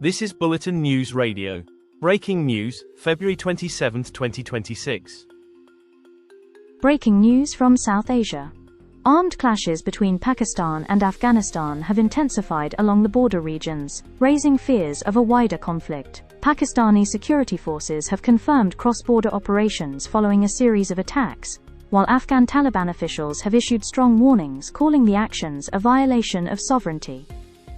This is Bulletin News Radio. Breaking news, February 27, 2026. Breaking news from South Asia. Armed clashes between Pakistan and Afghanistan have intensified along the border regions, raising fears of a wider conflict. Pakistani security forces have confirmed cross-border operations following a series of attacks, while Afghan Taliban officials have issued strong warnings calling the actions a violation of sovereignty.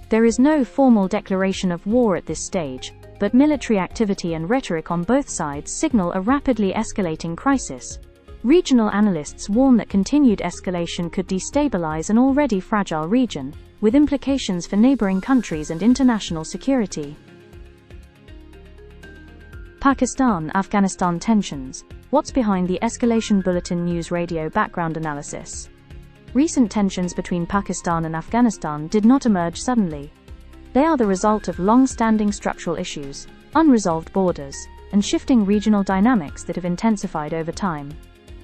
There is no formal declaration of war at this stage, but military activity and rhetoric on both sides signal a rapidly escalating crisis. Regional analysts warn that continued escalation could destabilize an already fragile region, with implications for neighboring countries and international security. Pakistan-Afghanistan tensions. What's behind the escalation? Bulletin News Radio background analysis. Recent tensions between Pakistan and Afghanistan did not emerge suddenly. They are the result of long-standing structural issues, unresolved borders, and shifting regional dynamics that have intensified over time.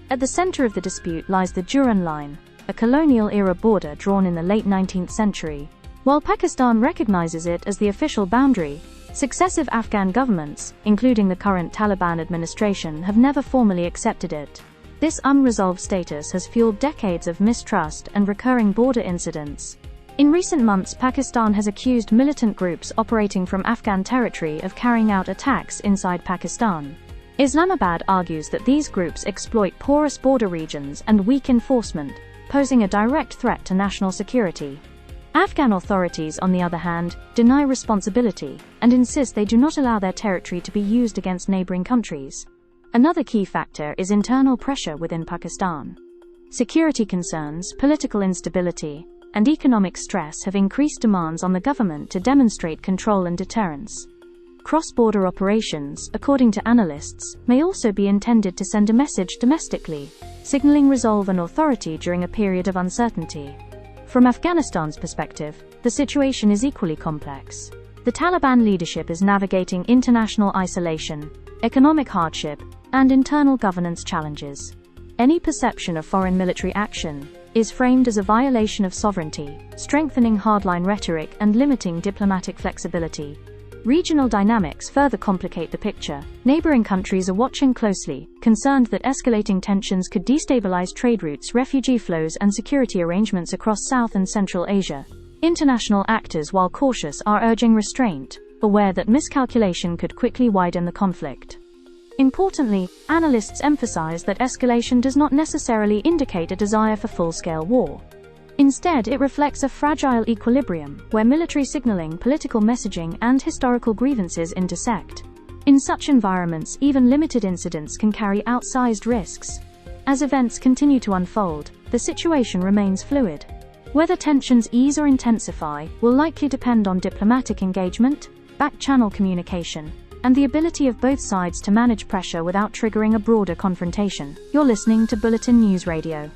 At the center of the dispute lies the Durand Line, a colonial-era border drawn in the late 19th century. While Pakistan recognizes it as the official boundary, successive Afghan governments, including the current Taliban administration, have never formally accepted it. This unresolved status has fueled decades of mistrust and recurring border incidents. In recent months, Pakistan has accused militant groups operating from Afghan territory of carrying out attacks inside Pakistan. Islamabad argues that these groups exploit porous border regions and weak enforcement, posing a direct threat to national security. Afghan authorities, on the other hand, deny responsibility and insist they do not allow their territory to be used against neighboring countries. Another key factor is internal pressure within Pakistan. Security concerns, political instability, and economic stress have increased demands on the government to demonstrate control and deterrence. Cross-border operations, according to analysts, may also be intended to send a message domestically, signaling resolve and authority during a period of uncertainty. From Afghanistan's perspective, the situation is equally complex. The Taliban leadership is navigating international isolation, economic hardship, and internal governance challenges. Any perception of foreign military action is framed as a violation of sovereignty, strengthening hardline rhetoric and limiting diplomatic flexibility. Regional dynamics further complicate the picture. Neighboring countries are watching closely, concerned that escalating tensions could destabilize trade routes, refugee flows, and security arrangements across South and Central Asia. International actors, while cautious, are urging restraint, aware that miscalculation could quickly widen the conflict. Importantly, analysts emphasize that escalation does not necessarily indicate a desire for full-scale war. Instead, it reflects a fragile equilibrium, where military signaling, political messaging, and historical grievances intersect. In such environments, even limited incidents can carry outsized risks. As events continue to unfold, the situation remains fluid. Whether tensions ease or intensify will likely depend on diplomatic engagement, back-channel communication, and the ability of both sides to manage pressure without triggering a broader confrontation. You're listening to Bulletin News Radio.